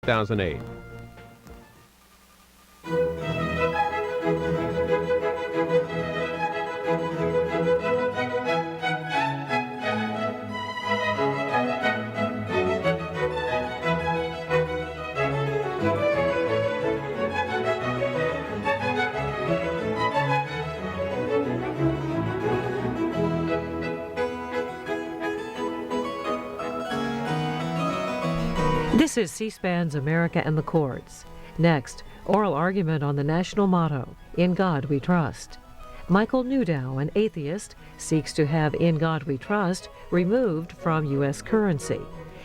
2008. This is C-SPAN's America and the Courts. Next, oral argument on the national motto, In God We Trust. Michael Newdow, an atheist, seeks to have In God We Trust removed from U.S. currency.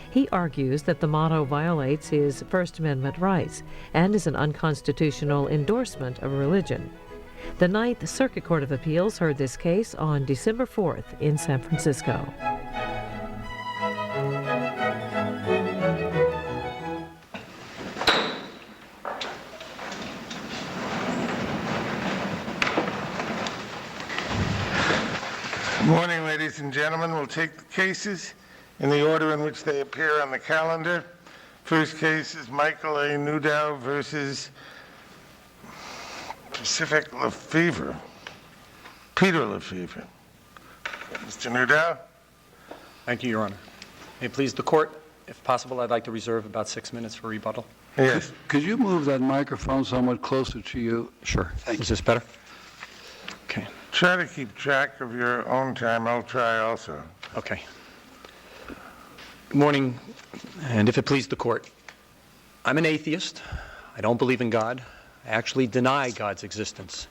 He argues that the motto violates his First Amendment rights and is an unconstitutional endorsement of religion. The Ninth Circuit Court of Appeals heard this case on December 4th in San Francisco. Good morning, ladies and gentlemen. We'll take the cases in the order in which they appear on the calendar. First case is Michael A. Newdow versus Pacific Lefevre. Peter Lefevre. Mr. Newdow. Thank you, Your Honor. May it please the Court, if possible, I'd like to reserve about 6 minutes for rebuttal. Yes. Could you move that microphone somewhat closer to you? Sure. Thank Is you. this better? Okay. Try to keep track of your own time. I'll try also. Okay. Good morning, and if it please the Court, I'm an atheist. I don't believe in God. I actually deny God's existence.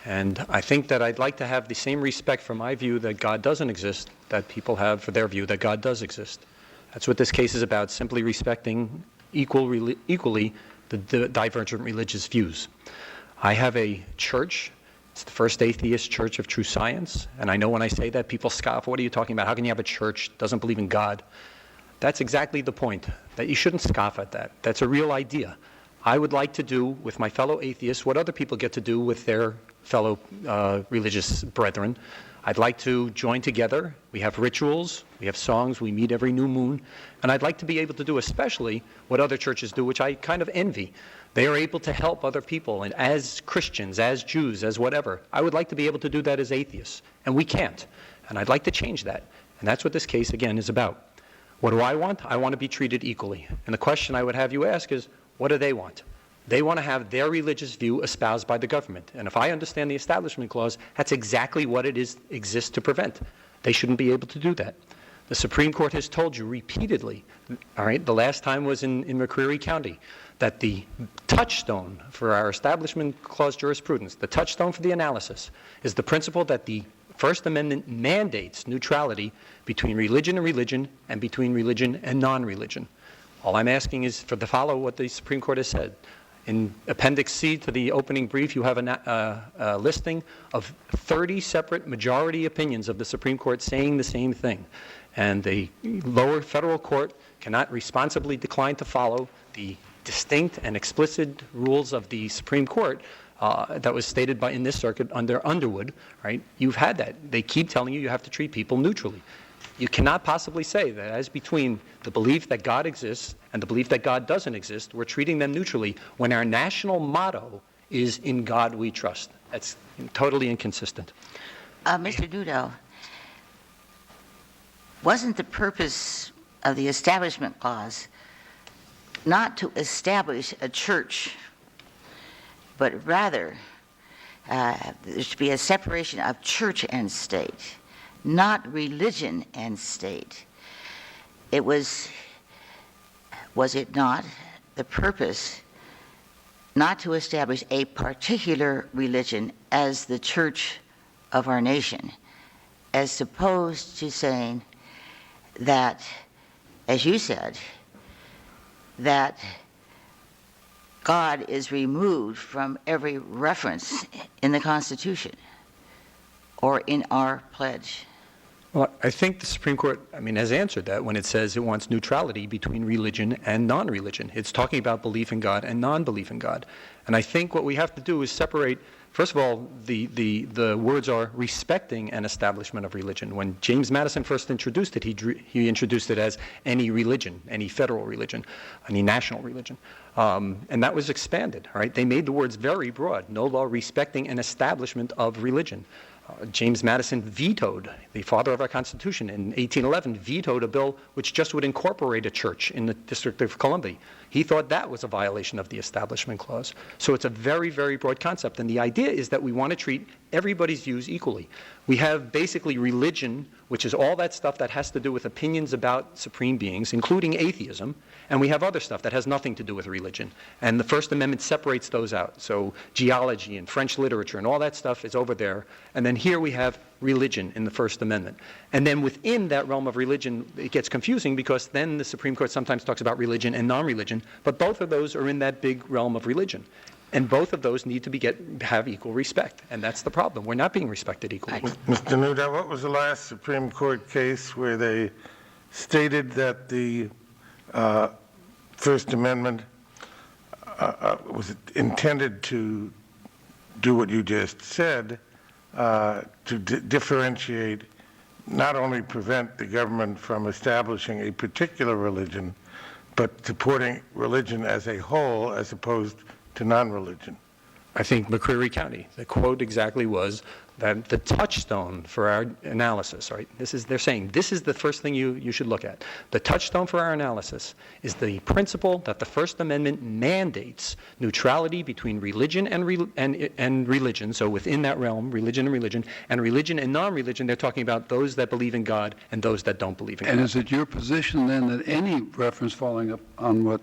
And I think that I'd like to have the same respect for my view that God doesn't exist that people have for their view that God does exist. That's what this case is about, simply respecting equally the divergent religious views. I have a church. It's the First Atheist Church of True Science. And I know when I say that, people scoff. What are you talking about? How can you have a church that doesn't believe in God? That's exactly the point, that you shouldn't scoff at that. That's a real idea. I would like to do with my fellow atheists what other people get to do with their fellow religious brethren. I'd like to join together. We have rituals, we have songs, we meet every new moon. And I'd like to be able to do especially what other churches do, which I kind of envy. They are able to help other people, and as Christians, as Jews, as whatever. I would like to be able to do that as atheists, and we can't. And I'd like to change that. And that's what this case, again, is about. What do I want? I want to be treated equally. And the question I would have you ask is, what do they want? They want to have their religious view espoused by the government. And if I understand the Establishment Clause, that's exactly what it exists to prevent. They shouldn't be able to do that. The Supreme Court has told you repeatedly, all right, the last time was in McCreary County, that the touchstone for our Establishment Clause jurisprudence, the touchstone for the analysis, is the principle that the First Amendment mandates neutrality between religion and religion and between religion and non-religion. All I'm asking is to follow what the Supreme Court has said. In Appendix C to the opening brief, you have a listing of 30 separate majority opinions of the Supreme Court saying the same thing. And the lower federal court cannot responsibly decline to follow the distinct and explicit rules of the Supreme Court that was stated in this circuit under Underwood, right? You've had that. They keep telling you have to treat people neutrally. You cannot possibly say that as between the belief that God exists and the belief that God doesn't exist, we're treating them neutrally when our national motto is In God We Trust. That's totally inconsistent. Mr. Newdow, wasn't the purpose of the Establishment Clause not to establish a church, but rather there should be a separation of church and state, not religion and state? It was it not the purpose not to establish a particular religion as the church of our nation, as opposed to saying that, as you said, that God is removed from every reference in the Constitution or in our pledge? Well, I think the Supreme Court, has answered that when it says it wants neutrality between religion and non-religion. It's talking about belief in God and non-belief in God. And I think what we have to do is separate, first of all, the words are respecting an establishment of religion. When James Madison first introduced it, he introduced it as any religion, any federal religion, any national religion. And that was expanded, all right? They made the words very broad. No law respecting an establishment of religion. James Madison vetoed, the father of our Constitution, in 1811, vetoed a bill which just would incorporate a church in the District of Columbia. He thought that was a violation of the Establishment Clause. So it's a very, very broad concept. And the idea is that we want to treat everybody's views equally. We have basically religion, which is all that stuff that has to do with opinions about supreme beings, including atheism, and we have other stuff that has nothing to do with religion. And the First Amendment separates those out. So geology and French literature and all that stuff is over there. And then here we have religion in the First Amendment. And then within that realm of religion, it gets confusing because then the Supreme Court sometimes talks about religion and non-religion, but both of those are in that big realm of religion. And both of those need to have equal respect. And that's the problem. We're not being respected equally. Mr. Newdow, what was the last Supreme Court case where they stated that the First Amendment was intended to do what you just said, to differentiate, not only prevent the government from establishing a particular religion, but supporting religion as a whole as opposed to non-religion? I think McCreary County, the quote exactly was that the touchstone for our analysis, right? They're saying this is the first thing you should look at. The touchstone for our analysis is the principle that the First Amendment mandates neutrality between religion and religion. So within that realm, religion and non-religion, they're talking about those that believe in God and those that don't believe in God. And is it your position then that any reference, following up on what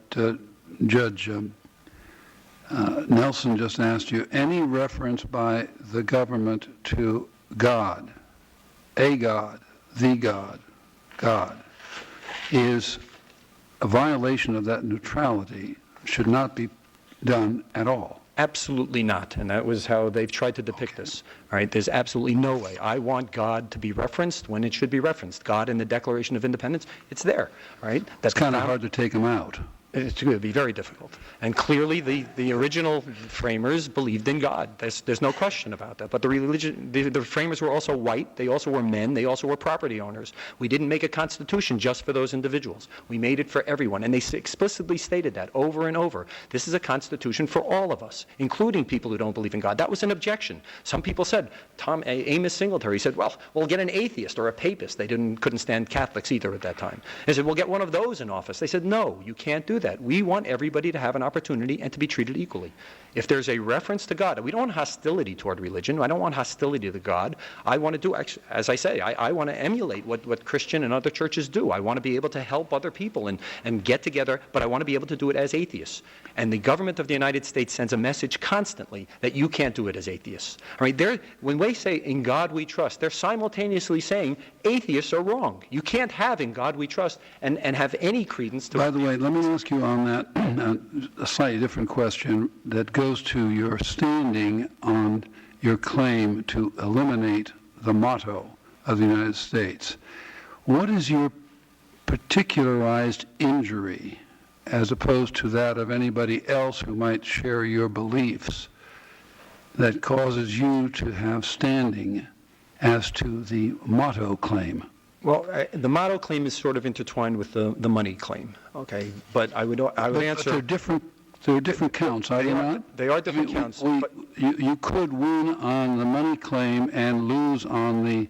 Judge Nelson just asked you, any reference by the government to God, a God, the God, God, is a violation of that neutrality, should not be done at all? Absolutely not, and that was how they've tried to depict this. All right, there's absolutely no way. I want God to be referenced when it should be referenced. God in the Declaration of Independence, it's there, right? It's kind of hard to take them out. It's going to be very difficult. And clearly the original framers believed in God. There's no question about that. But the framers were also white. They also were men. They also were property owners. We didn't make a constitution just for those individuals. We made it for everyone. And they explicitly stated that over and over. This is a constitution for all of us, including people who don't believe in God. That was an objection. Some people said, Amos Singletary said, well, we'll get an atheist or a papist. They couldn't stand Catholics either at that time. They said, we'll get one of those in office. They said, no, you can't do that. We want everybody to have an opportunity and to be treated equally. If there's a reference to God, we don't want hostility toward religion. I don't want hostility to God. I want to do, as I say, I want to emulate what Christian and other churches do. I want to be able to help other people and get together, but I want to be able to do it as atheists. And the government of the United States sends a message constantly that you can't do it as atheists. All right, when they say, in God we trust, they're simultaneously saying atheists are wrong. You can't have in God we trust and have any credence to... By the way, let me ask you on that a slightly different question that goes to your standing on your claim to eliminate the motto of the United States. What is your particularized injury as opposed to that of anybody else who might share your beliefs that causes you to have standing as to the motto claim? Well, the motto claim is sort of intertwined with the money claim. Okay, but I would answer. But there are different counts, are they not? They are different counts. You could win on the money claim and lose on the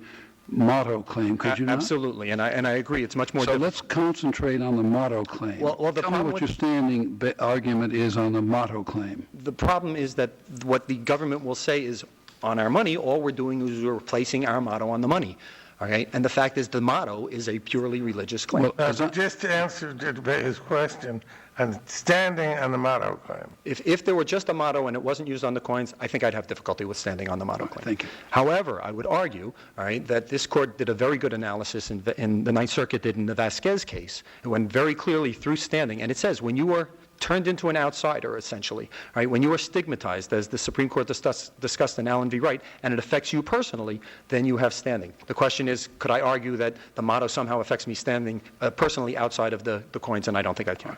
motto claim, could you not? Absolutely, and I agree. It's much more. So let's concentrate on the motto claim. Well, Tell me what your standing argument is on the motto claim. The problem is that what the government will say is, on our money, all we're doing is we're replacing our motto on the money. All right, and the fact is the motto is a purely religious claim. Well, just to answer his question, and standing on the motto claim. If there were just a motto and it wasn't used on the coins, I think I'd have difficulty with standing on the motto claim. Thank you. However, I would argue, all right, that this court did a very good analysis in the Ninth Circuit did in the Vasquez case. It went very clearly through standing, and it says when you are turned into an outsider, essentially, right? When you are stigmatized, as the Supreme Court discussed in Allen v. Wright, and it affects you personally, then you have standing. The question is, could I argue that the motto somehow affects me standing personally outside of the coins, and I don't think I can.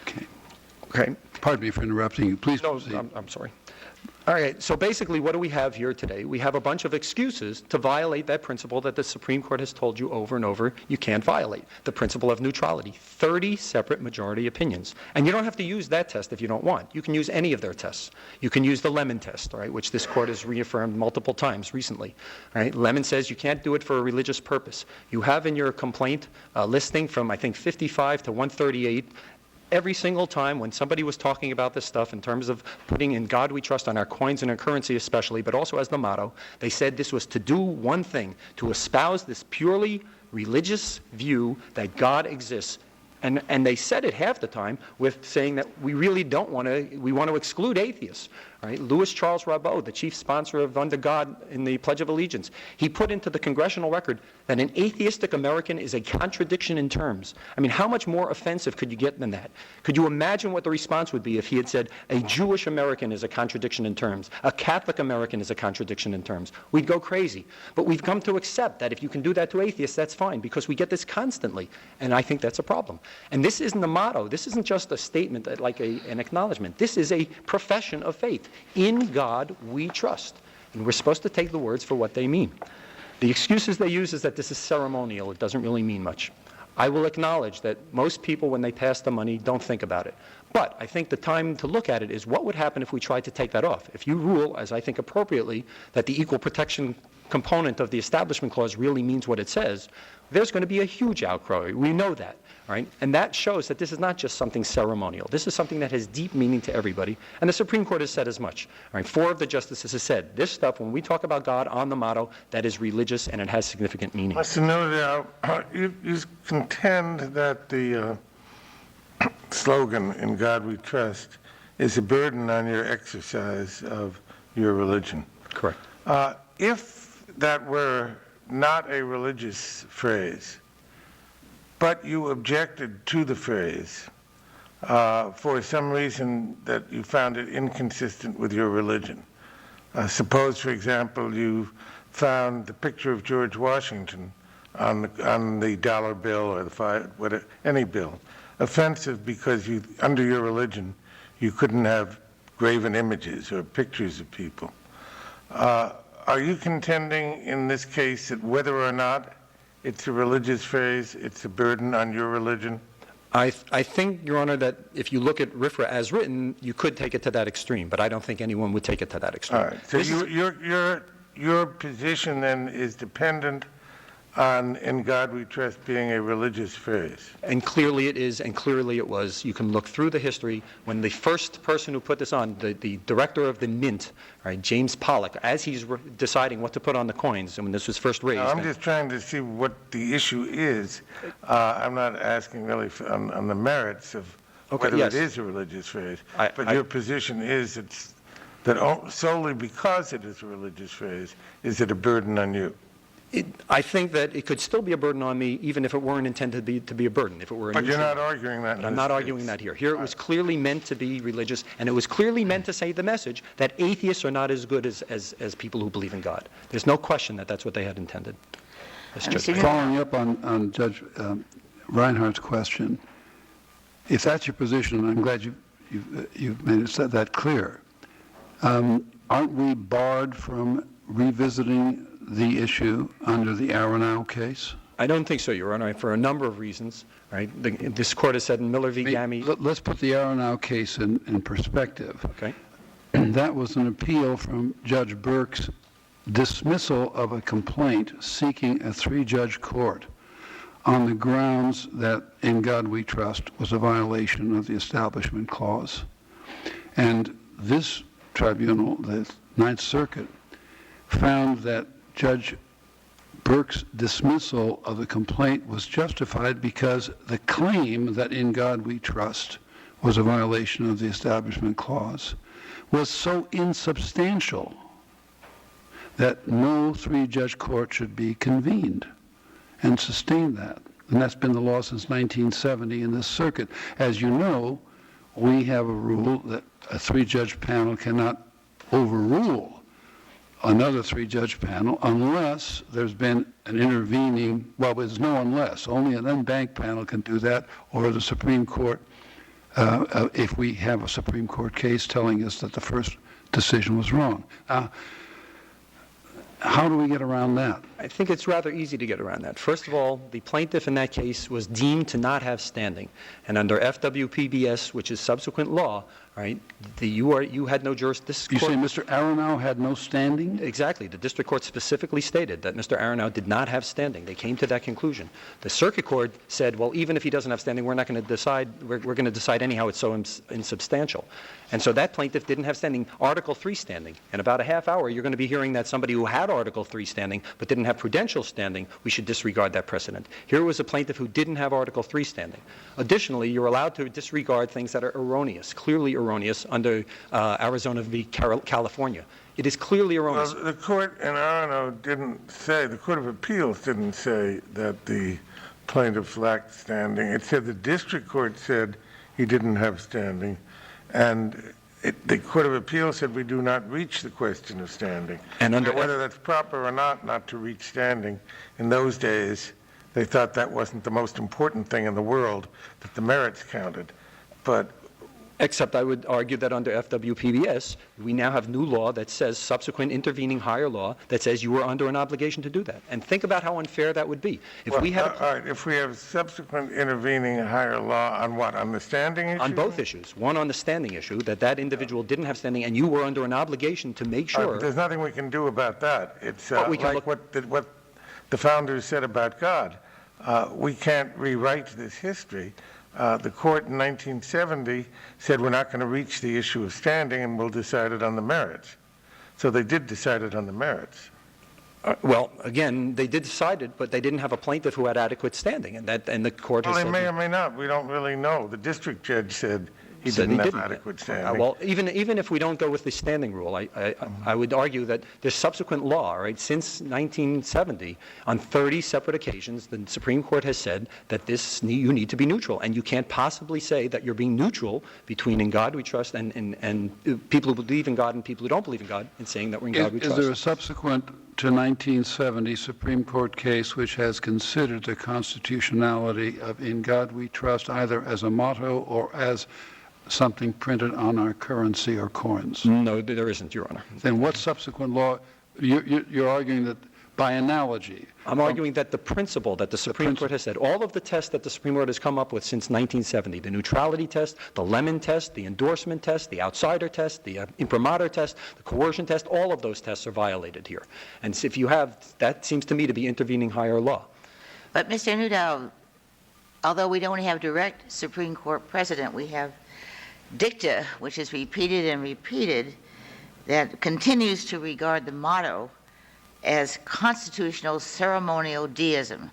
Okay. Okay. Pardon me for interrupting you. Please No, proceed. I'm sorry. All right, so basically what do we have here today? We have a bunch of excuses to violate that principle that the Supreme Court has told you over and over you can't violate, the principle of neutrality. 30 separate majority opinions. And you don't have to use that test if you don't want. You can use any of their tests. You can use the Lemon test, all right, which this court has reaffirmed multiple times recently. All right, Lemon says you can't do it for a religious purpose. You have in your complaint a listing from, I think, 55 to 138. Every single time when somebody was talking about this stuff in terms of putting in God we trust on our coins and our currency especially, but also as the motto, they said this was to do one thing, to espouse this purely religious view that God exists. And they said it half the time with saying that we really don't want to, we want to exclude atheists. Right? Louis Charles Rabot, the chief sponsor of Under God in the Pledge of Allegiance, he put into the congressional record that an atheistic American is a contradiction in terms. I mean, how much more offensive could you get than that? Could you imagine what the response would be if he had said a Jewish American is a contradiction in terms, a Catholic American is a contradiction in terms? We'd go crazy. But we've come to accept that if you can do that to atheists, that's fine, because we get this constantly. And I think that's a problem. And this isn't a motto. This isn't just a statement like an acknowledgement. This is a profession of faith. In God we trust. And we're supposed to take the words for what they mean. The excuses they use is that this is ceremonial. It doesn't really mean much. I will acknowledge that most people, when they pass the money, don't think about it. But I think the time to look at it is what would happen if we tried to take that off? If you rule, as I think appropriately, that the equal protection component of the Establishment Clause really means what it says, there's going to be a huge outcry. We know that. Right? And that shows that this is not just something ceremonial. This is something that has deep meaning to everybody. And the Supreme Court has said as much. Right? 4 of the justices have said this stuff, when we talk about God on the motto, that is religious and it has significant meaning. Mr. Newdow, you contend that the slogan, "In God We Trust," is a burden on your exercise of your religion. Correct. If that were not a religious phrase, but you objected to the phrase for some reason that you found it inconsistent with your religion. Suppose, for example, you found the picture of George Washington on the dollar bill or any bill offensive because under your religion, you couldn't have graven images or pictures of people. Are you contending in this case that whether or not it's a religious phrase, it's a burden on your religion? I think, Your Honor, that if you look at RFRA as written, you could take it to that extreme, but I don't think anyone would take it to that extreme. All right. So your position then is dependent on "In God We Trust" being a religious phrase. And clearly it is, and clearly it was. You can look through the history. When the first person who put this on, the director of the Mint, right, James Pollock, as he's deciding what to put on the coins, and when this was first raised. Now, I'm just trying to see what the issue is. I'm not asking really on the merits of whether yes. it is a religious phrase, but your position is that solely because it is a religious phrase, is it a burden on you? I think that it could still be a burden on me, even if it weren't intended to be a burden. If it were. But you're not arguing that. But I'm not arguing that here. Here it was clearly meant to be religious, and it was clearly meant to say the message that atheists are not as good as people who believe in God. There's no question that that's what they had intended. Following up on Judge Reinhardt's question, if that's your position, and I'm glad you've made that clear, aren't we barred from revisiting the issue under the Aronow case? I don't think so, Your Honor, for a number of reasons. Right? This court has said in Miller v. Gammy. Let's put the Aronow case in perspective. Okay. That was an appeal from Judge Burke's dismissal of a complaint seeking a 3-judge court on the grounds that "In God We Trust" was a violation of the Establishment Clause. And this tribunal, the Ninth Circuit, found that Judge Burke's dismissal of the complaint was justified because the claim that "In God We Trust" was a violation of the Establishment Clause was so insubstantial that no 3-judge court should be convened, and sustain that. And that's been the law since 1970 in this circuit. As you know, we have a rule that a three-judge panel cannot overrule another three-judge panel unless there's been an intervening, well, there's no unless. Only an unbanked panel can do that, or the Supreme Court, if we have a Supreme Court case telling us that the first decision was wrong. How do we get around that? I think it's rather easy to get around that. First of all, the plaintiff in that case was deemed to not have standing. And under FWPBS, which is subsequent law, right, you had no jurisdiction. You say Mr. Aronow had no standing? Exactly. The district court specifically stated that Mr. Aronow did not have standing. They came to that conclusion. The circuit court said, well, even if he doesn't have standing, we're not going to decide, we're going to decide anyhow it's so insubstantial. And so that plaintiff didn't have standing, Article 3 standing. In about a half hour, you're going to be hearing that somebody who had Article 3 standing but didn't have prudential standing, we should disregard that precedent. Here was a plaintiff who didn't have Article 3 standing. Additionally, you're allowed to disregard things that are erroneous, clearly erroneous under Arizona v. California. It is clearly erroneous. Well, the court in Aronow didn't say, the Court of Appeals didn't say that the plaintiff lacked standing. It said the district court said he didn't have standing, and the Court of Appeals said we do not reach the question of standing. And under whether that's proper or not to reach standing, in those days, they thought that wasn't the most important thing in the world, that the merits counted. But except I would argue that under FWPBS, we now have new law that says, subsequent intervening higher law, that says you are under an obligation to do that. And think about how unfair that would be. If we had all right, if we have subsequent intervening higher law on what? On the standing issue? on both issues. One on the standing issue, that individual didn't have standing, and you were under an obligation to make sure. But there's nothing we can do about that. It's But we can like what the founders said about God. We can't rewrite this history. The court in 1970 said we're not going to reach the issue of standing and we'll decide it on the merits. So they did decide it on the merits. Well, again, they did decide it, but they didn't have a plaintiff who had adequate standing, and the court has Well, they said may or may not. We don't really know. The district judge said he didn't have adequate standing. Well, even if we don't go with the standing rule, I would argue that there's subsequent law, right? Since 1970, on 30 separate occasions, the Supreme Court has said that you need to be neutral, and you can't possibly say that you're being neutral between in God we trust and people who believe in God and people who don't believe in God, and saying that we're in God we trust. Is there a subsequent to 1970 Supreme Court case which has considered the constitutionality of "In God We Trust" either as a motto or as something printed on our currency or coins? No, there isn't, Your Honor. Then what subsequent law? You're arguing that by analogy. I'm arguing that the principle that the Supreme Court has said, all of the tests that the Supreme Court has come up with since 1970, the neutrality test, the Lemon test, the endorsement test, the outsider test, the imprimatur test, the coercion test, all of those tests are violated here. And if you have, that seems to me to be intervening higher law. But Mr. Newdow, although we don't have direct Supreme Court precedent, we have dicta, which is repeated and repeated, that continues to regard the motto as constitutional ceremonial deism.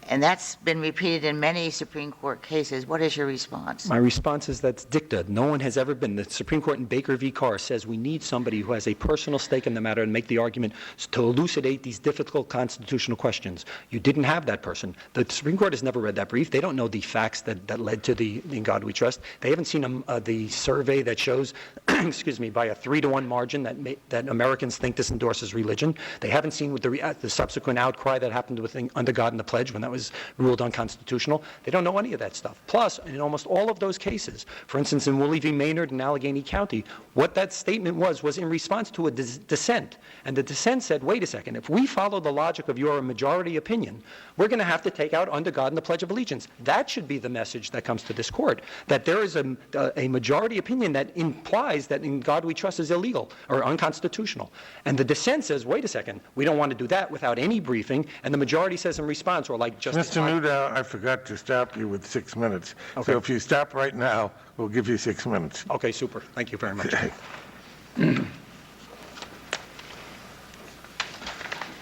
And that's been repeated in many Supreme Court cases. What is your response? My response is that's dicta. No one has ever been. The Supreme Court in Baker v. Carr says we need somebody who has a personal stake in the matter and make the argument to elucidate these difficult constitutional questions. You didn't have that person. The Supreme Court has never read that brief. They don't know the facts that led to the "In God We Trust." They haven't seen the survey that shows, excuse me, by a 3-to-1 margin that Americans think this endorses religion. They haven't seen with the subsequent outcry that happened with Under God and the Pledge when that was ruled unconstitutional. They don't know any of that stuff. Plus, in almost all of those cases, for instance, in Willie v. Maynard in Allegheny County, what that statement was in response to a dissent. And the dissent said, wait a second, if we follow the logic of your majority opinion, we're going to have to take out Under God and the Pledge of Allegiance. That should be the message that comes to this court, that there is a majority opinion that implies that In God We Trust is illegal or unconstitutional. And the dissent says, wait a second, we don't want to do that without any briefing. And the majority says in response, or like Justice Mr. Newdow, I forgot to stop you with 6 minutes. Okay. So if you stop right now, we'll give you 6 minutes. Okay, super. Thank you very much.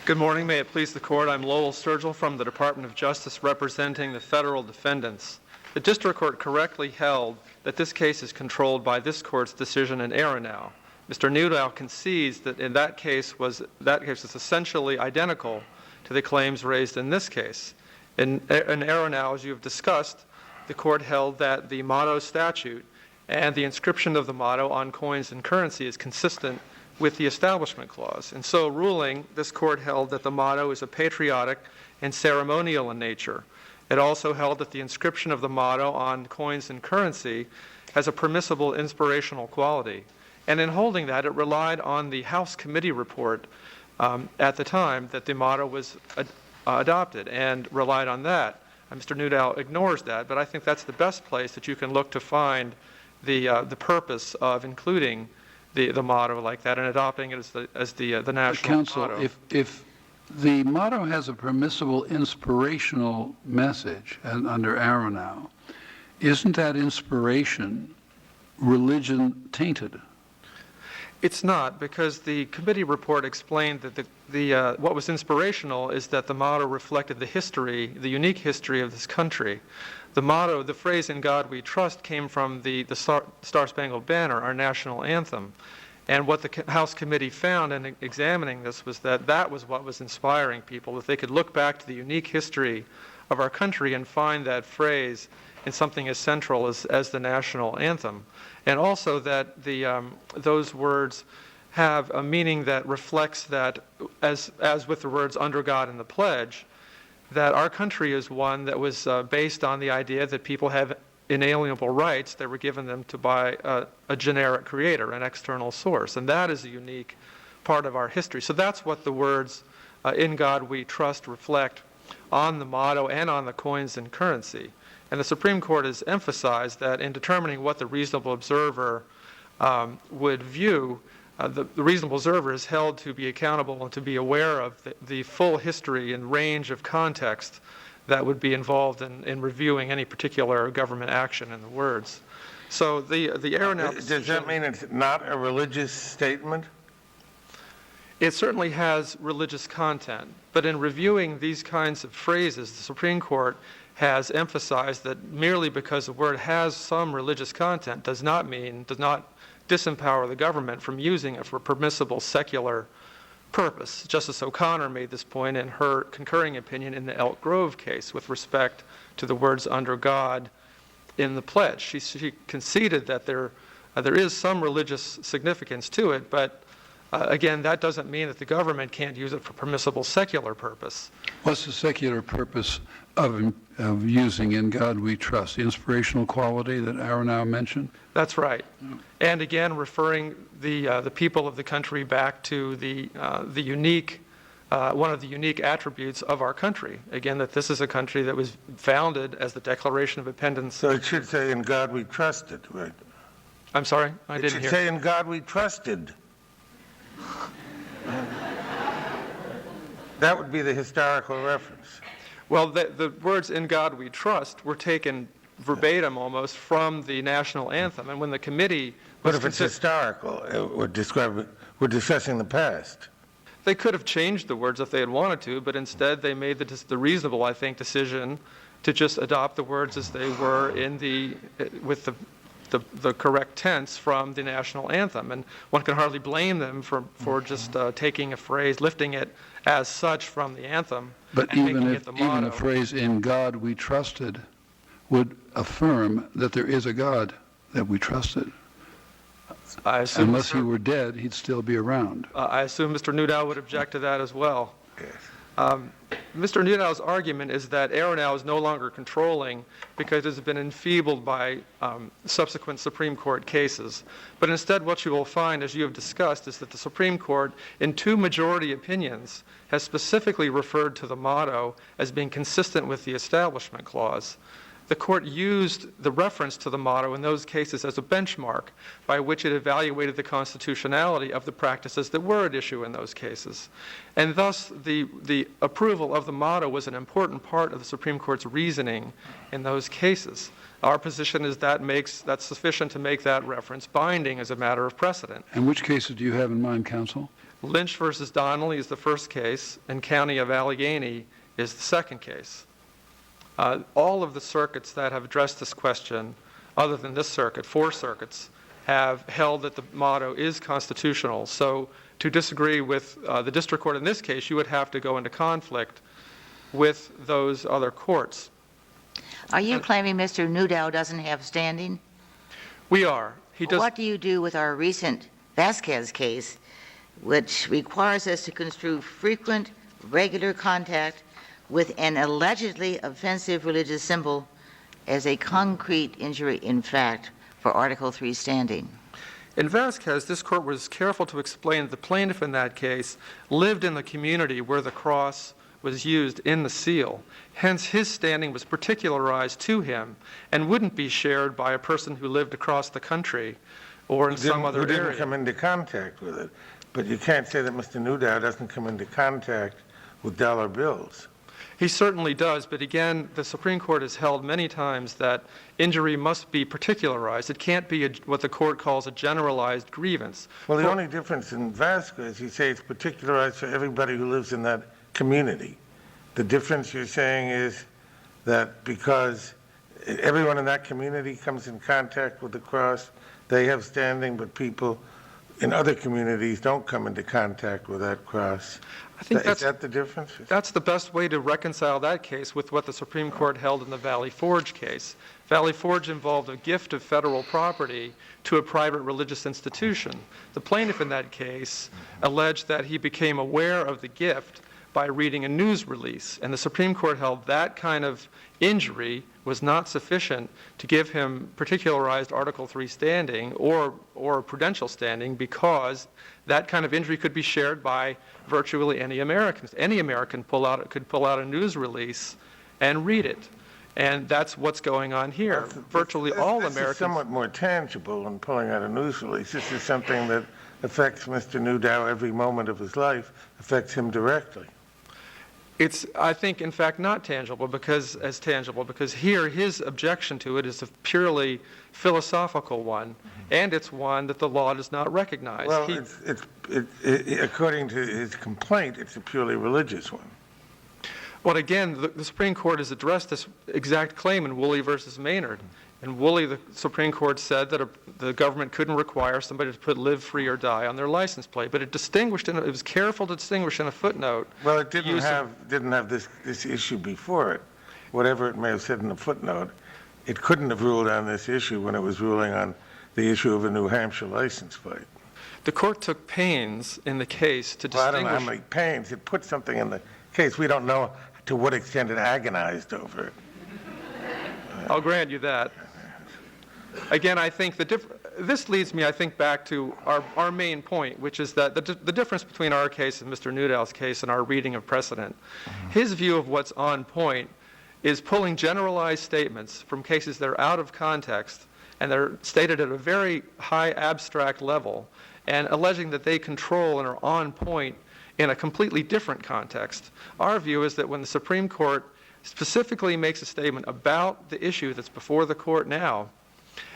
Good morning. May it please the Court. I'm Lowell Sturgill from the Department of Justice representing the federal defendants. The district court correctly held that this case is controlled by this court's decision in Aronow. Mr. Newdow concedes that that case is essentially identical to the claims raised in this case. In Aronow, as you have discussed, the court held that the motto statute and the inscription of the motto on coins and currency is consistent with the Establishment Clause. In so ruling, this court held that the motto is a patriotic and ceremonial in nature. It also held that the inscription of the motto on coins and currency has a permissible inspirational quality. And in holding that, it relied on the House Committee report at the time that the motto was adopted and relied on that. Mr. Newdow ignores that, but I think that's the best place that you can look to find the purpose of including the motto like that and adopting it as the national Counsel, motto. if the motto has a permissible inspirational message under Aronow, isn't that inspiration religion tainted? It's not, because the committee report explained that what was inspirational is that the motto reflected the unique history of this country. The motto, the phrase "In God We Trust," came from the Star-Spangled Banner, our national anthem. And what the House Committee found in examining this was that that was what was inspiring people, that they could look back to the unique history of our country and find that phrase in something as central as the national anthem. And also that those words have a meaning that reflects that, as with the words "under God" in the pledge, that our country is one that was based on the idea that people have inalienable rights that were given them by a generic creator, an external source. And that is a unique part of our history. So that's what the words "In God We Trust" reflect on the motto and on the coins and currency. And the Supreme Court has emphasized that in determining what the reasonable observer would view, the reasonable observer is held to be accountable and to be aware of the full history and range of context that would be involved in reviewing any particular government action in the words. So the Aronow decision... Does that mean it's not a religious statement? It certainly has religious content, but in reviewing these kinds of phrases, the Supreme Court has emphasized that merely because a word has some religious content does not disempower the government from using it for permissible secular purpose. Justice O'Connor made this point in her concurring opinion in the Elk Grove case with respect to the words "under God" in the pledge. She conceded that there is some religious significance to it, but again, that doesn't mean that the government can't use it for permissible secular purpose. What's the secular purpose of using "In God We Trust"? The inspirational quality that Aronow mentioned? That's right. And again, referring the people of the country back to the unique, one of the unique attributes of our country. Again, that this is a country that was founded as the Declaration of Independence. So it should say "In God We Trusted," right? I'm sorry, I It didn't should hear. say "In God We Trusted." That would be the historical reference. Well, the words "In God We Trust" were taken verbatim almost from the national anthem. And when the committee But was if it's historical, we're discussing the past. they could have changed the words if they had wanted to, but instead they made the reasonable, I think, decision to just adopt the words as they were with the correct tense from the national anthem. And one can hardly blame them for just taking a phrase, lifting it as such from the anthem, But and making even it the even motto. the phrase "In God We Trusted" would affirm that there is a God that we trusted. I assume Unless he were dead, he'd still be around. I assume Mr. Newdow would object to that as well. Yes. Mr. Newdow's argument is that Aronow is no longer controlling because it has been enfeebled by subsequent Supreme Court cases. But instead what you will find, as you have discussed, is that the Supreme Court, in two majority opinions, has specifically referred to the motto as being consistent with the Establishment Clause. The court used the reference to the motto in those cases as a benchmark by which it evaluated the constitutionality of the practices that were at issue in those cases. And thus, the approval of the motto was an important part of the Supreme Court's reasoning in those cases. Our position is that's sufficient to make that reference binding as a matter of precedent. And which cases do you have in mind, counsel? Lynch versus Donnelly is the first case, and County of Allegheny is the second case. All of the circuits that have addressed this question, other than this circuit, 4 circuits, have held that the motto is constitutional. So to disagree with the district court in this case, you would have to go into conflict with those other courts. Are you claiming Mr. Newdow doesn't have standing? We are. He does. What do you do with our recent Vasquez case, which requires us to construe frequent, regular contact with an allegedly offensive religious symbol as a concrete injury in fact for Article 3 standing? In Vasquez, this court was careful to explain that the plaintiff in that case lived in the community where the cross was used in the seal. Hence, his standing was particularized to him and wouldn't be shared by a person who lived across the country or in some other Who didn't area. come into contact with it. But you can't say that Mr. Newdow doesn't come into contact with dollar bills. He certainly does, but again, the Supreme Court has held many times that injury must be particularized. It can't be what the court calls a generalized grievance. Well, the only difference in Vasquez, you say it's particularized for everybody who lives in that community. The difference you're saying is that because everyone in that community comes in contact with the cross, they have standing, but people in other communities don't come into contact with that cross. I think Is that the difference? That's the best way to reconcile that case with what the Supreme Court held in the Valley Forge case. Valley Forge involved a gift of federal property to a private religious institution. The plaintiff in that case alleged that he became aware of the gift by reading a news release, and the Supreme Court held that kind of injury was not sufficient to give him particularized Article 3 standing or prudential standing, because that kind of injury could be shared by virtually any American. Any American could pull out a news release and read it. And that's what's going on here. Virtually all This Americans. is somewhat more tangible than pulling out a news release. This is something that affects Mr. Newdow every moment of his life, affects him directly. It's, I think, in fact, not tangible because here his objection to it is a purely philosophical one, and it's one that the law does not recognize. Well, according to his complaint, it's a purely religious one. Well, again, the Supreme Court has addressed this exact claim in Woolley versus Maynard. In Woolley, the Supreme Court said that the government couldn't require somebody to put "live free or die" on their license plate, but it was careful to distinguish in a footnote. Well, it didn't have this issue before it. Whatever it may have said in the footnote, it couldn't have ruled on this issue when it was ruling on the issue of a New Hampshire license plate. The court took pains in the case to Well, I distinguish. don't know how many pains. It put something in the case. We don't know to what extent it agonized over it. I'll grant you that. Again, I think this leads me, I think, back to our main point, which is that the difference between our case and Mr. Newdow's case and our reading of precedent. His view of what's on point is pulling generalized statements from cases that are out of context and they're stated at a very high abstract level and alleging that they control and are on point in a completely different context. Our view is that when the Supreme Court specifically makes a statement about the issue that's before the court now,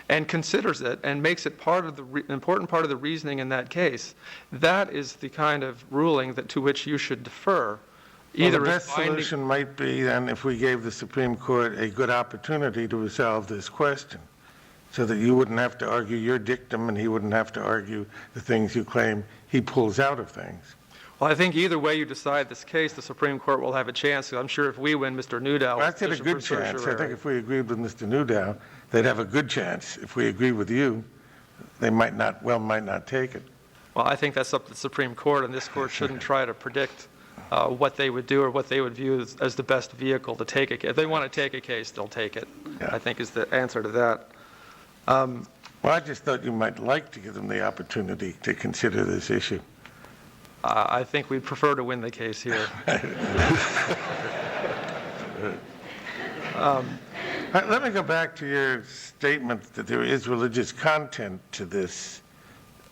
and considers it and makes it part of the important part of the reasoning in that case, that is the kind of ruling to which you should defer. Well, the best solution might be then if we gave the Supreme Court a good opportunity to resolve this question, so that you wouldn't have to argue your dictum and he wouldn't have to argue the things you claim he pulls out of things. Well, I think either way you decide this case, the Supreme Court will have a chance. I'm sure if we win, Mr. Newdow. Well, that's a good chance. I think if we agreed with Mr. Newdow, they'd have a good chance. If we agree with you, they might not take it. Well, I think that's up to the Supreme Court, and this court shouldn't try to predict what they would do or what they would view as the best vehicle to take a case. If they want to take a case, they'll take it, Yeah. I think is the answer to that. Well, I just thought you might like to give them the opportunity to consider this issue. I think we'd prefer to win the case here. Let me go back to your statement that there is religious content to this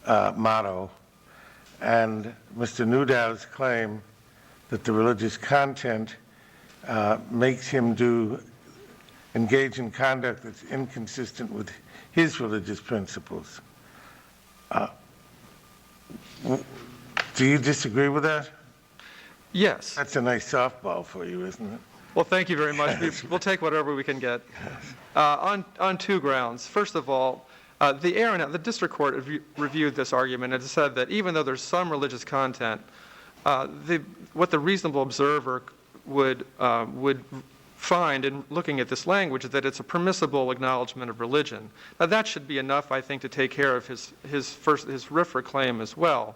motto, and Mr. Newdow's claim that the religious content makes him engage in conduct that's inconsistent with his religious principles. Do you disagree with that? Yes. That's a nice softball for you, isn't it? Well, thank you very much. We'll take whatever we can get. On two grounds. First of all, the district court reviewed this argument and said that even though there's some religious content, what the reasonable observer would find in looking at this language that it's a permissible acknowledgement of religion. Now that should be enough, I think, to take care of his RFRA claim as well,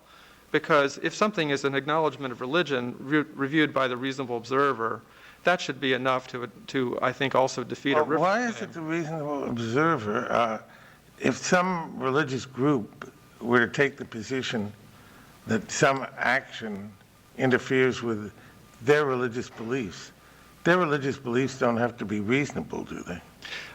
because if something is an acknowledgement of religion reviewed by the reasonable observer, that should be enough to I think, also defeat a RFRA claim. Why is it the reasonable observer? If some religious group were to take the position that some action interferes with their religious beliefs don't have to be reasonable, do they?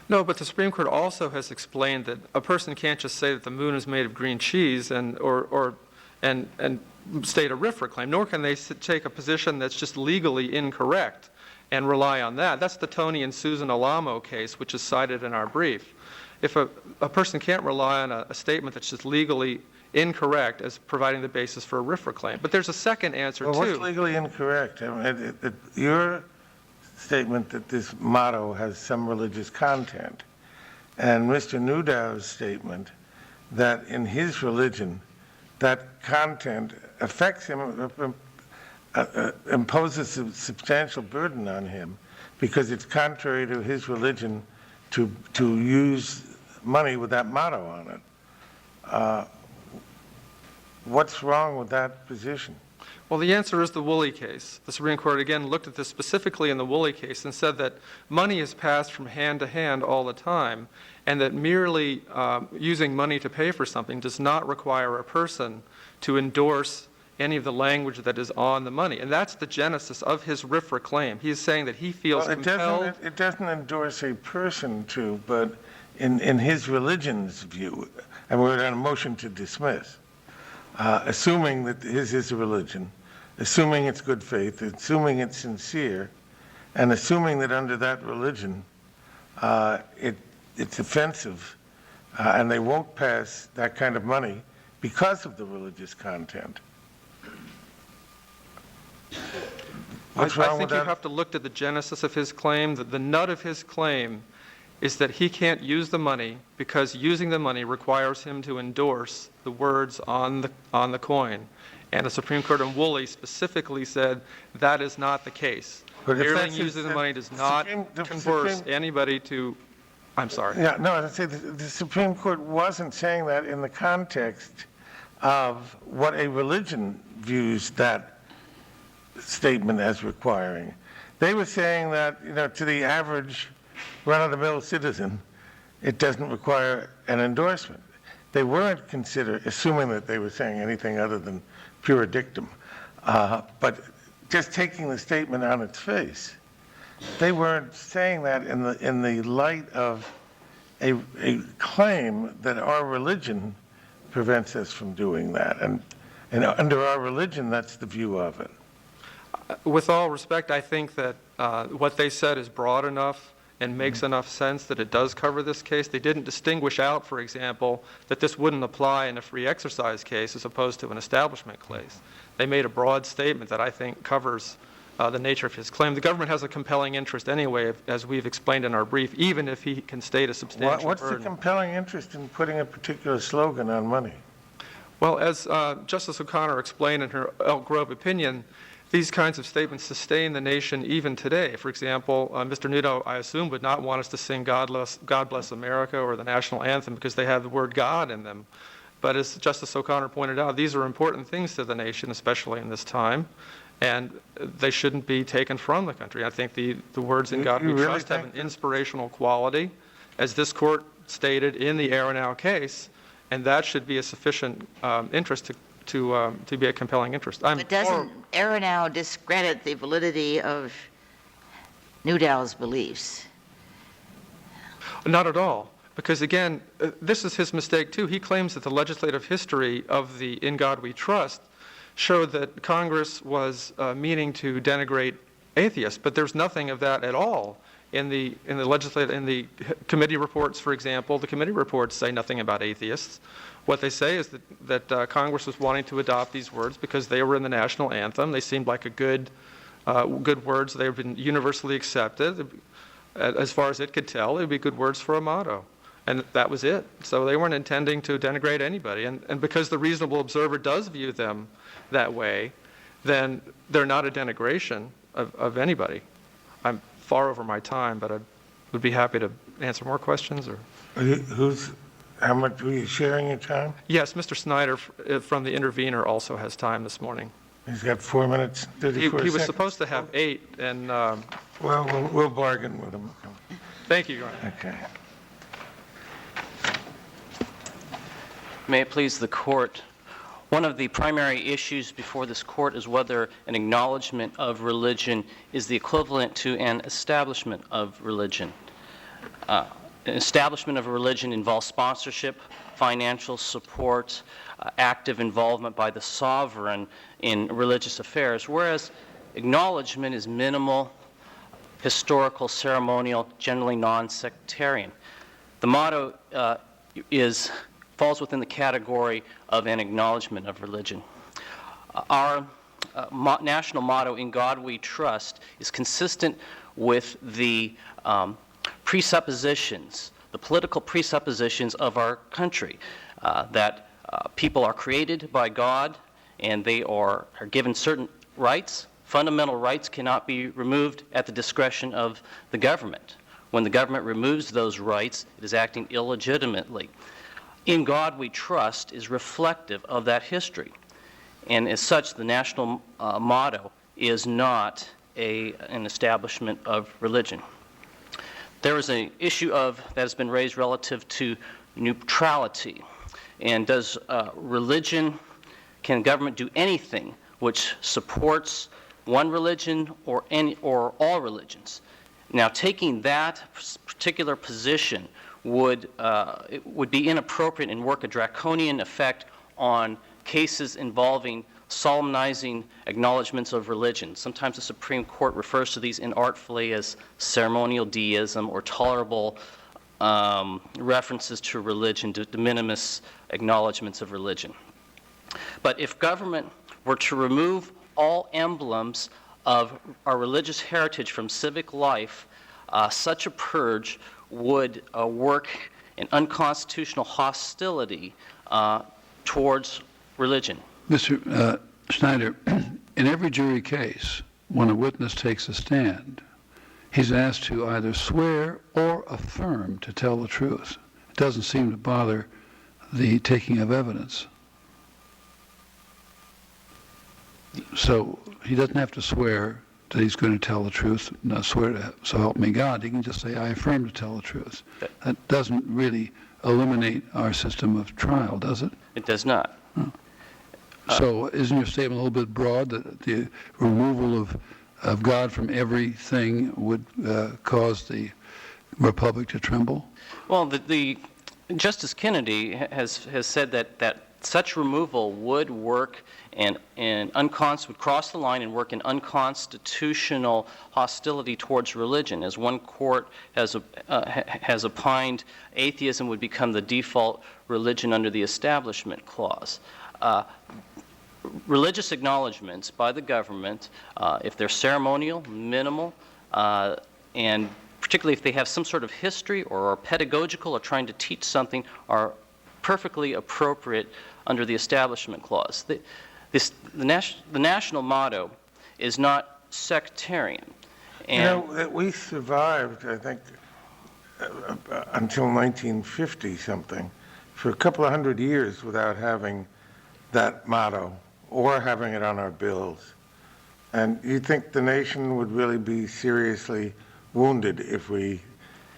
No, but the Supreme Court also has explained that a person can't just say that the moon is made of green cheese and state a RFRA claim, nor can they take a position that's just legally incorrect and rely on that. That's the Tony and Susan Alamo case, which is cited in our brief. If a person can't rely on a statement that's just legally incorrect as providing the basis for a RFRA claim. But there's a second answer, Well, too. what's legally incorrect? I mean, your statement that this motto has some religious content, and Mr. Newdow's statement that in his religion, that content affects him, imposes a substantial burden on him because it's contrary to his religion to use money with that motto on it. What's wrong with that position? Well, the answer is the Woolley case. The Supreme Court, again, looked at this specifically in the Woolley case and said that money is passed from hand to hand all the time, and that merely using money to pay for something does not require a person to endorse any of the language that is on the money. And that's the genesis of his RFRA claim. He is saying that he feels compelled. It doesn't endorse a person to, but in his religion's view, and we're on a motion to dismiss, assuming that his is a religion, assuming it's good faith, assuming it's sincere, and assuming that under that religion it's offensive and they won't pass that kind of money because of the religious content. What's wrong I with think you that? have to look at the genesis of his claim. The nut of his claim is that he can't use the money because using the money requires him to endorse the words on the coin. And the Supreme Court in Woolley specifically said that is not the case. But if Merely that's using the the money does not converse anybody to, I'm sorry. Yeah, no, I'd say the Supreme Court wasn't saying that in the context of what a religion views that statement as requiring. They were saying that, to the average run-of-the-mill citizen, it doesn't require an endorsement. They weren't assuming that they were saying anything other than pure dictum, but just taking the statement on its face. They weren't saying that in the light of a claim that our religion prevents us from doing that. And under our religion, that's the view of it. With all respect, I think that what they said is broad enough and makes enough sense that it does cover this case. They didn't distinguish out, for example, that this wouldn't apply in a free exercise case as opposed to an establishment case. They made a broad statement that I think covers the nature of his claim. The government has a compelling interest anyway, as we've explained in our brief, even if he can state a substantial What's burden. the compelling interest in putting a particular slogan on money? Well, as Justice O'Connor explained in her Elk Grove opinion, these kinds of statements sustain the nation even today. For example, Mr. Newdow, I assume, would not want us to sing God Bless America or the national anthem because they have the word God in them. But as Justice O'Connor pointed out, these are important things to the nation, especially in this time, and they shouldn't be taken from the country. I think the words in God We Trust have an inspirational quality, as this court stated in the Aronow case, and that should be a sufficient interest to be a compelling interest. But doesn't Aronow discredit the validity of Newdow's beliefs? Not at all. Because again, this is his mistake too. He claims that the legislative history of the In God We Trust showed that Congress was meaning to denigrate atheists, but there's nothing of that at all in the committee reports. For example, the committee reports say nothing about atheists. What they say is that Congress was wanting to adopt these words because they were in the national anthem. They seemed like a good words. They've been universally accepted. As far as it could tell, it would be good words for a motto. And that was it. So they weren't intending to denigrate anybody. And because the reasonable observer does view them that way, then they're not a denigration of anybody. far over my time, but I would be happy to answer more questions. Or How much were you sharing your time? yes, Mr. Snyder from the intervener also has time this morning. He's got 4 minutes, 34 He seconds. was supposed to have 8, and Well, we'll bargain with him. thank you, Your Honor. Okay. May it please the court, one of the primary issues before this court is whether an acknowledgement of religion is the equivalent to an establishment of religion. An establishment of a religion involves sponsorship, financial support, active involvement by the sovereign in religious affairs, whereas acknowledgement is minimal, historical, ceremonial, generally non-sectarian. The motto falls within the category of an acknowledgement of religion. Our national motto, "In God We Trust," is consistent with the presuppositions, the political presuppositions of our country, that people are created by God and they are given certain rights. Fundamental rights cannot be removed at the discretion of the government. When the government removes those rights, it is acting illegitimately. "In God We Trust" is reflective of that history. And as such, the national motto is not an establishment of religion. There is an issue that has been raised relative to neutrality. And does can government do anything which supports one religion or all religions? Now, taking that particular position would be inappropriate and work a draconian effect on cases involving solemnizing acknowledgments of religion. Sometimes the Supreme Court refers to these inartfully as ceremonial deism or tolerable references to religion, de minimis acknowledgments of religion. But if government were to remove all emblems of our religious heritage from civic life, such a purge would work an unconstitutional hostility towards religion. Mr. Schneider, in every jury case, when a witness takes a stand, he's asked to either swear or affirm to tell the truth. It doesn't seem to bother the taking of evidence. So he doesn't have to swear that he's going to tell the truth, not swear to "so help me God." He can just say, "I affirm to tell the truth." That doesn't really eliminate our system of trial, does it? It does not. So isn't your statement a little bit broad, that the removal of God from everything would cause the Republic to tremble? Well, the Justice Kennedy has said that such removal would work and would cross the line and work an unconstitutional hostility towards religion. As one court has opined, atheism would become the default religion under the Establishment Clause. Religious acknowledgments by the government, if they're ceremonial, minimal, and particularly if they have some sort of history or are pedagogical or trying to teach something, are perfectly appropriate under the Establishment Clause. The national motto is not sectarian. And we survived, I think, until 1950 something, for a couple of hundred years without having that motto or having it on our bills. And you think the nation would really be seriously wounded if we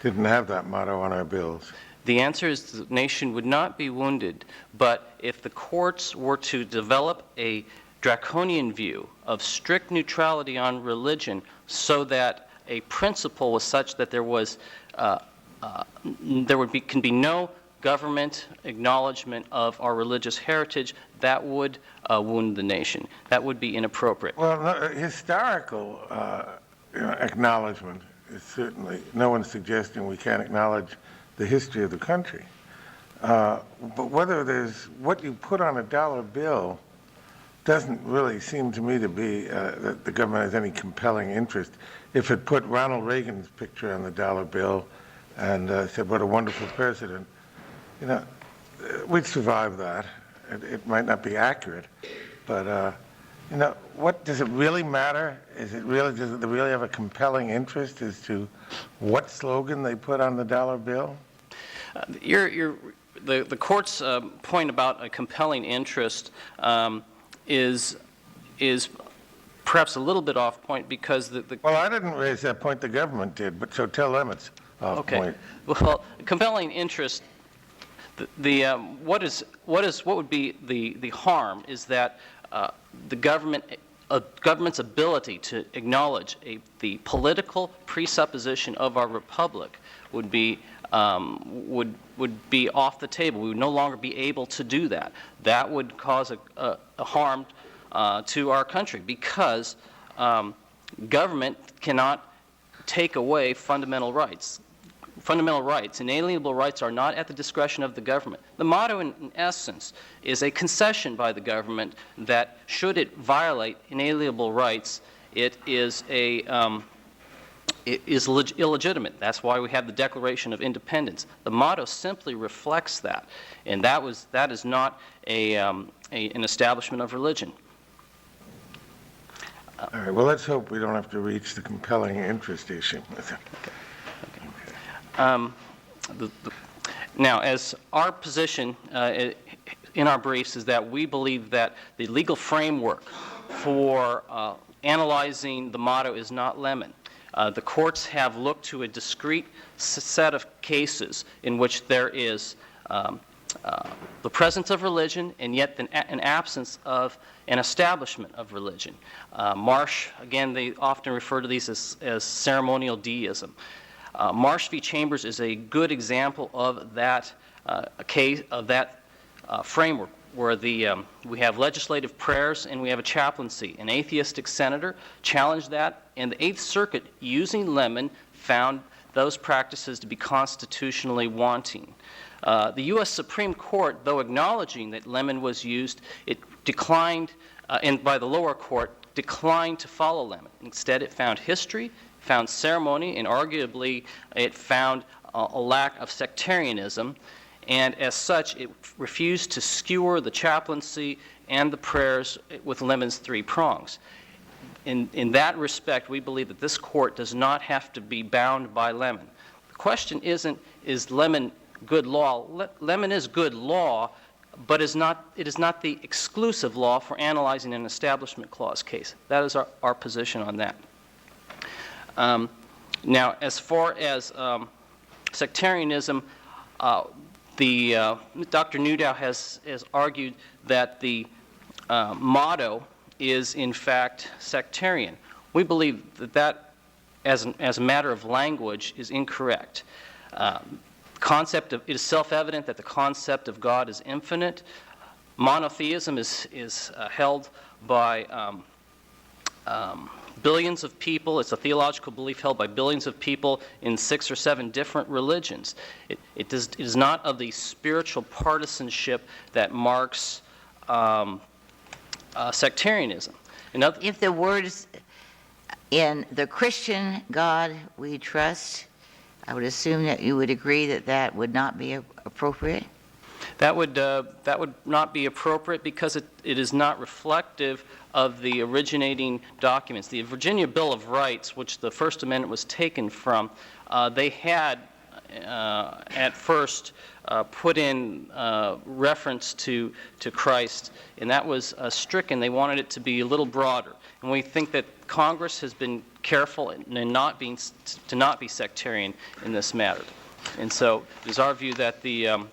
didn't have that motto on our bills? The answer is the nation would not be wounded, but if the courts were to develop a draconian view of strict neutrality on religion so that a principle was such that can be no government acknowledgement of our religious heritage, that would wound the nation. That would be inappropriate. Well, historical acknowledgement is certainly, no one's suggesting we can't acknowledge the history of the country. But whether there's, what you put on a dollar bill doesn't really seem to me to be that the government has any compelling interest. If it put Ronald Reagan's picture on the dollar bill and said, "What a wonderful president," we'd survive that. It might not be accurate, but You know, what, does it really matter? Does it really have a compelling interest as to what slogan they put on the dollar bill? The court's point about a compelling interest is perhaps a little bit off point because Well, I didn't raise that point, the government did, but so tell them it's off point. Well, compelling interest. What would be the harm is that the government's ability to acknowledge the political presupposition of our republic would be off the table. We would no longer be able to do that. That would cause a harm to our country because government cannot take away fundamental rights. Fundamental rights, inalienable rights, are not at the discretion of the government. The motto, in essence, is a concession by the government that should it violate inalienable rights, it is illegitimate. That's why we have the Declaration of Independence. The motto simply reflects that, and that is not an establishment of religion. All right, well, let's hope we don't have to reach the compelling interest issue. Now, as our position in our briefs is that we believe that the legal framework for analyzing the motto is not Lemon. The courts have looked to a discrete set of cases in which there is the presence of religion and yet an absence of an establishment of religion. Marsh, again, they often refer to these as ceremonial deism. Marsh v. Chambers is a good example of that case, of that framework, where we have legislative prayers and we have a chaplaincy. An atheistic senator challenged that, and the Eighth Circuit, using Lemon, found those practices to be constitutionally wanting. The U.S. Supreme Court, though acknowledging that Lemon was used, it declined, and by the lower court, declined to follow Lemon. Instead, it found history, found ceremony, and arguably it found a lack of sectarianism, and as such it refused to skewer the chaplaincy and the prayers with Lemon's three prongs. In that respect, we believe that this court does not have to be bound by Lemon. The question isn't, is Lemon good law? Lemon is good law, but it is not the exclusive law for analyzing an Establishment Clause case. That is our position on that. Now, as far as sectarianism, Dr. Newdow has argued that the motto is in fact sectarian. We believe that as a matter of language is incorrect. It is self-evident that the concept of God is infinite. Monotheism is held by billions of people. It's a theological belief held by billions of people in 6 or 7 different religions. It is not of the spiritual partisanship that marks sectarianism. If the words "in the Christian God we trust," I would assume that you would agree that that would not be appropriate? That would not be appropriate because it is not reflective of the originating documents. The Virginia Bill of Rights, which the First Amendment was taken from, they had at first put in reference to Christ, and that was stricken. They wanted it to be a little broader. And we think that Congress has been careful in not be sectarian in this matter. And so it is our view that the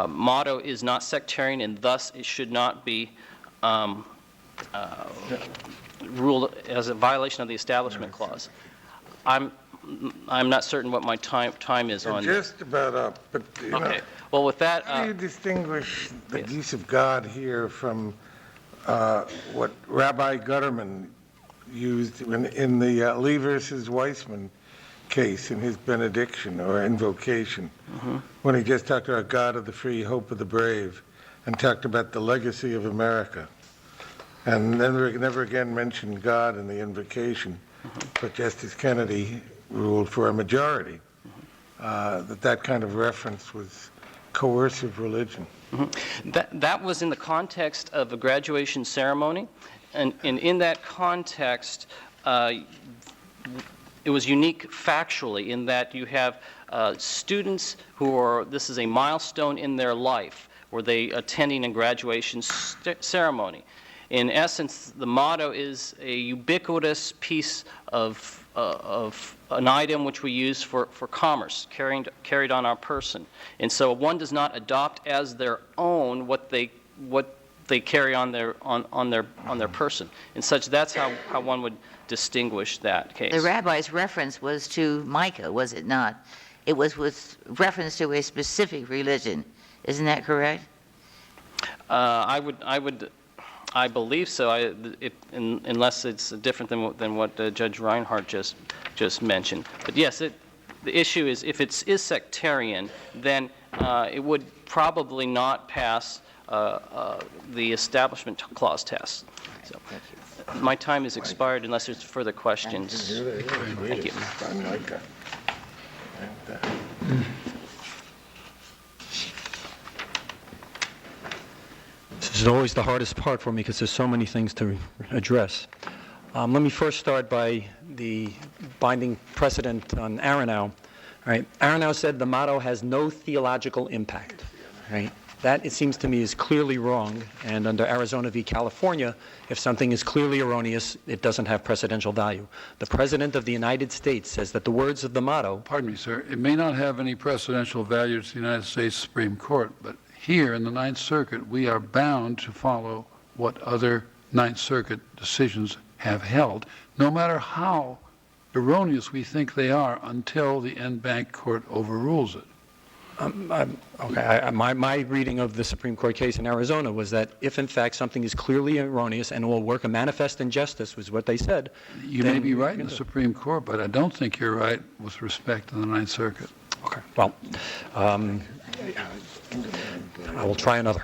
motto is not sectarian, and thus it should not be ruled as a violation of the Establishment Clause. I'm not certain what my time is on this. Just about up, but you know, Okay. Well, with that, how do you distinguish the yes. use of God here from what Rabbi Gutterman used in the Lee versus Weissman case in his benediction or invocation, when he just talked about God of the free, hope of the brave, and talked about the legacy of America, and then never again mentioned God in the invocation, but Justice Kennedy ruled for a majority, that kind of reference was coercive religion? That was in the context of a graduation ceremony, and in that context, it was unique factually in that you have students who are, this is a milestone in their life, were they attending a graduation ceremony. In essence, the motto is a ubiquitous piece of an item which we use for commerce, carried on our person. And so one does not adopt as their own what they carry on their person. And such, that's how one would distinguish that case. The rabbi's reference was to Micah, was it not? It was with reference to a specific religion. Isn't that correct? I believe so, unless it's different than what Judge Reinhardt just mentioned. But yes, the issue is if it is sectarian, then it would probably not pass the Establishment Clause test. So, my time has expired unless there's further questions. Thank you. This is always the hardest part for me because there's so many things to address. Let me first start by the binding precedent on Aronow. Right? Aronow said the motto has no theological impact. Right? That, it seems to me, is clearly wrong, and under Arizona v. California, if something is clearly erroneous, it doesn't have precedential value. The President of the United States says that the words of the motto... Pardon me, sir. It may not have any precedential value to the United States Supreme Court, but here in the Ninth Circuit, we are bound to follow what other Ninth Circuit decisions have held, no matter how erroneous we think they are, until the en banc court overrules it. My reading of the Supreme Court case in Arizona was that if, in fact, something is clearly erroneous and will work a manifest injustice, was what they said. You may be right in the Supreme Court, but I don't think you're right with respect to the Ninth Circuit. Okay. Well, I will try another.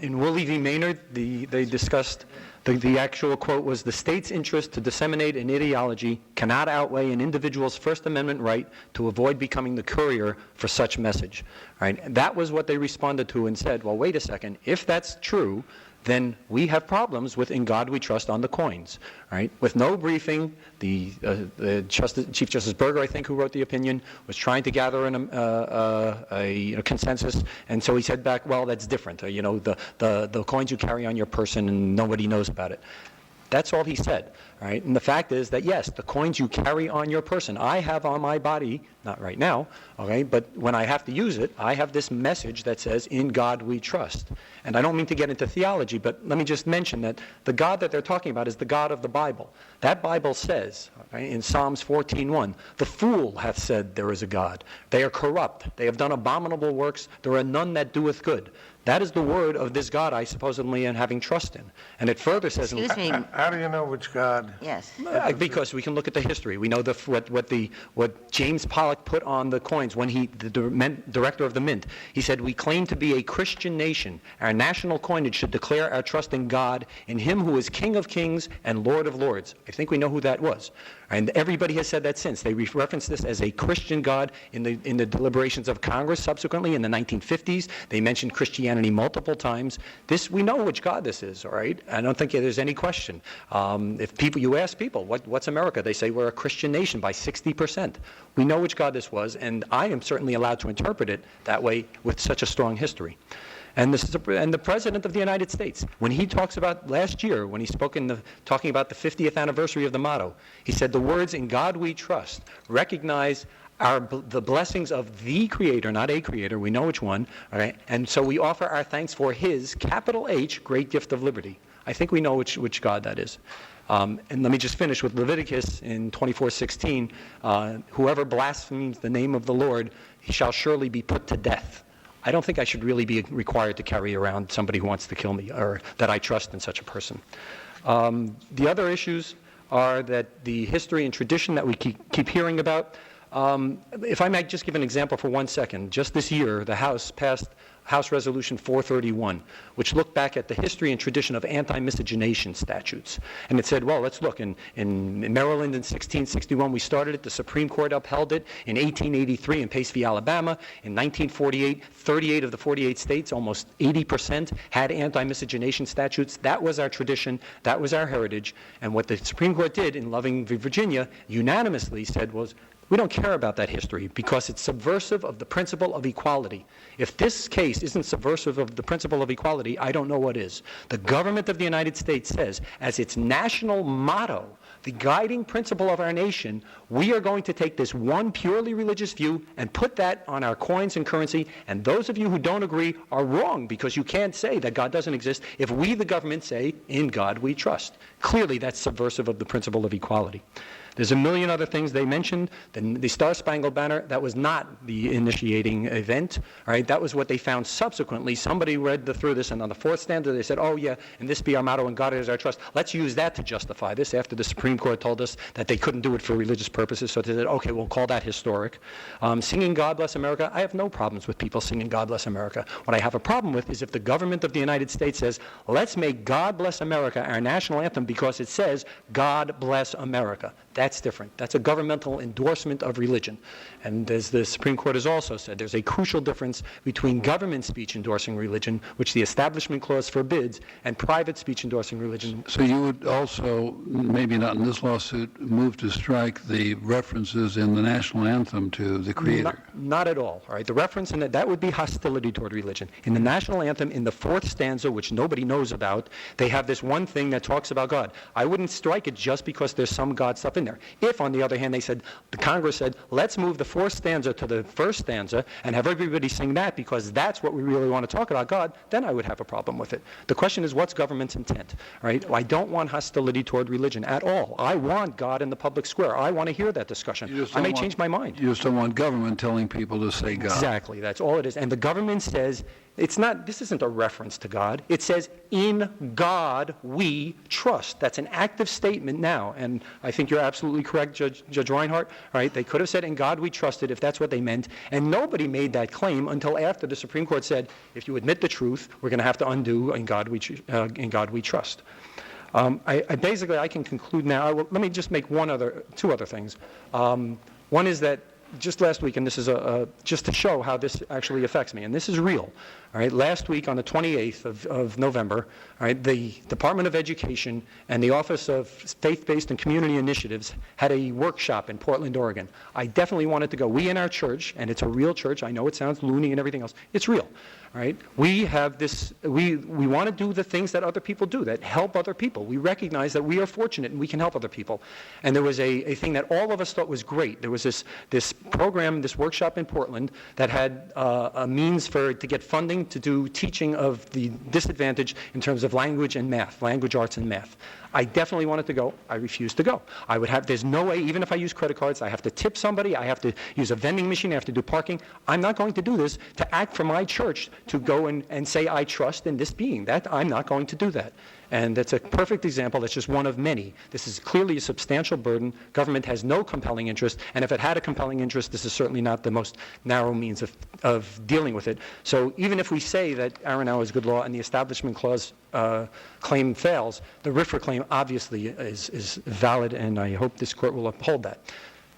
In Woolley v. Maynard, they discussed, the actual quote was, "The state's interest to disseminate an ideology cannot outweigh an individual's First Amendment right to avoid becoming the courier for such message." Right? That was what they responded to and said, well, wait a second, if that's true, then we have problems with "In God We Trust" on the coins. Right? With no briefing, the Chief Justice Berger, I think, who wrote the opinion, was trying to gather a consensus, and so he said back, well, that's different. The coins you carry on your person and nobody knows about it. That's all he said, right? And the fact is that, yes, the coins you carry on your person, I have on my body, not right now, okay, but when I have to use it, I have this message that says, "In God we trust." And I don't mean to get into theology, but let me just mention that the God that they're talking about is the God of the Bible. That Bible says, okay, in Psalms 14:1, "The fool hath said there is a God. They are corrupt. They have done abominable works. There are none that doeth good." That is the word of this God I supposedly am having trust in. And it further says... Excuse me. How do you know which God? Yes. Because we can look at the history. We know what James Pollock put on the coins when the director of the mint. He said, "We claim to be a Christian nation. Our national coinage should declare our trust in God, in Him who is King of kings and Lord of lords." I think we know who that was. And everybody has said that since. They referenced this as a Christian God in the deliberations of Congress subsequently in the 1950s. They mentioned Christianity multiple times. We know which God this is, all right? I don't think there's any question. If you ask people, what's America? They say we're a Christian nation by 60%. We know which God this was, and I am certainly allowed to interpret it that way with such a strong history. And the President of the United States, when he talks about last year, when he spoke talking about the 50th anniversary of the motto, he said the words "In God We Trust" recognize the blessings of the Creator, not a creator, we know which one, all right? And so we offer our thanks for His, capital H, great gift of liberty. I think we know which God that is. And let me just finish with Leviticus in 24:16. "Whoever blasphemes the name of the Lord, he shall surely be put to death." I don't think I should really be required to carry around somebody who wants to kill me or that I trust in such a person. The other issues are that the history and tradition that we keep hearing about. If I might just give an example for 1 second. Just this year, the House passed House Resolution 431, which looked back at the history and tradition of anti-miscegenation statutes. And it said, well, let's look. In Maryland in 1661, we started it. The Supreme Court upheld it. In 1883 in Pace v. Alabama. In 1948, 38 of the 48 states, almost 80%, had anti-miscegenation statutes. That was our tradition. That was our heritage. And what the Supreme Court did in Loving v. Virginia unanimously said was, we don't care about that history because it's subversive of the principle of equality. If this case isn't subversive of the principle of equality, I don't know what is. The government of the United States says, as its national motto, the guiding principle of our nation, we are going to take this one purely religious view and put that on our coins and currency. And those of you who don't agree are wrong, because you can't say that God doesn't exist if we, the government, say, in God we trust. Clearly, that's subversive of the principle of equality. There's a million other things they mentioned. The Star-Spangled Banner, that was not the initiating event. All right, that was what they found subsequently. Somebody read through this, and on the fourth stanza they said, oh yeah, and this be our motto, and God is our trust. Let's use that to justify this, after the Supreme Court told us that they couldn't do it for religious purposes. So they said, okay, we'll call that historic. Singing God Bless America, I have no problems with people singing God Bless America. What I have a problem with is if the government of the United States says, let's make God Bless America our national anthem because it says, God Bless America. That's different. That's a governmental endorsement of religion. And as the Supreme Court has also said, there's a crucial difference between government speech endorsing religion, which the Establishment Clause forbids, and private speech endorsing religion. So you would also, maybe not in this lawsuit, move to strike the references in the national anthem to the Creator? Not at all. All right, the reference in that would be hostility toward religion. In the national anthem, in the fourth stanza, which nobody knows about, they have this one thing that talks about God. I wouldn't strike it just because there's some God stuff in there. If, on the other hand, the Congress said, let's move the fourth stanza to the first stanza and have everybody sing that because that's what we really want to talk about God, then I would have a problem with it. The question is, what's government's intent? Right? I don't want hostility toward religion at all. I want God in the public square. I want to hear that discussion. I may change my mind. You just don't want government telling people to say God. Exactly. That's all it is. And the government says, this isn't a reference to God. It says, in God we trust. That's an active statement now. And I think you're absolutely correct, Judge Reinhart. Right? They could have said, in God we trusted, if that's what they meant. And nobody made that claim until after the Supreme Court said, if you admit the truth, we're going to have to undo in God we trust. I can conclude now. Let me just make two other things. One is that just last week, and this is just to show how this actually affects me, and this is real. All right, last week on the 28th of November, all right, the Department of Education and the Office of Faith-Based and Community Initiatives had a workshop in Portland, Oregon. I definitely wanted to go. We in our church, and it's a real church, I know it sounds loony and everything else, it's real. All right, we have this, we want to do the things that other people do, that help other people. We recognize that we are fortunate and we can help other people. And there was a thing that all of us thought was great. There was this program, this workshop in Portland that had a means to get funding to do teaching of the disadvantaged in terms of language and math, language arts and math. I definitely wanted to go. I refused to go. There's no way, even if I use credit cards, I have to tip somebody, I have to use a vending machine, I have to do parking. I'm not going to do this to act for my church to go and say I trust in this being. I'm not going to do that. And that's a perfect example. That's just one of many. This is clearly a substantial burden. Government has no compelling interest, and if it had a compelling interest, this is certainly not the most narrow means of dealing with it. So even if we say that Aronow is good law and the Establishment Clause claim fails, the RFRA claim obviously is valid, and I hope this court will uphold that.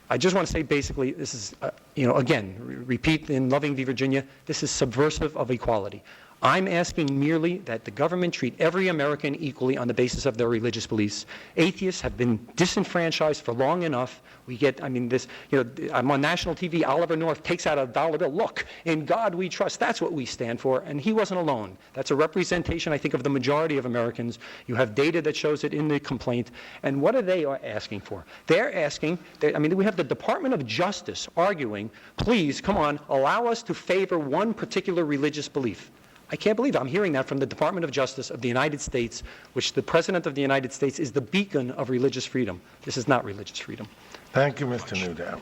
I just want to say basically, this is, again, repeat in Loving v. Virginia, this is subversive of equality. I'm asking merely that the government treat every American equally on the basis of their religious beliefs. Atheists have been disenfranchised for long enough. I'm on national TV, Oliver North takes out a dollar bill. Look, in God we trust. That's what we stand for. And he wasn't alone. That's a representation, I think, of the majority of Americans. You have data that shows it in the complaint. And what are they asking for? They're asking, we have the Department of Justice arguing, please, come on, allow us to favor one particular religious belief. I can't believe it. I'm hearing that from the Department of Justice of the United States, which the President of the United States is the beacon of religious freedom. This is not religious freedom. Thank you, Mr. Newdow.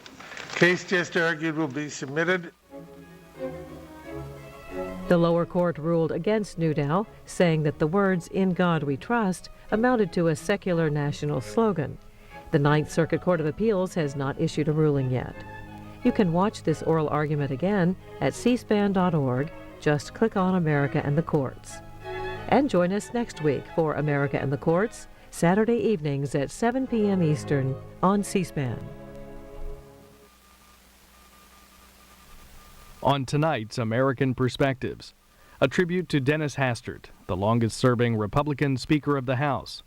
Case just argued will be submitted. The lower court ruled against Newdow, saying that the words, "In God We Trust," amounted to a secular national slogan. The Ninth Circuit Court of Appeals has not issued a ruling yet. You can watch this oral argument again at cspan.org, Just click on America and the Courts. And join us next week for America and the Courts, Saturday evenings at 7 p.m. Eastern on C-SPAN. On tonight's American Perspectives, a tribute to Dennis Hastert, the longest-serving Republican Speaker of the House.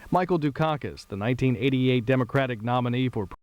Michael Dukakis, the 1988 Democratic nominee for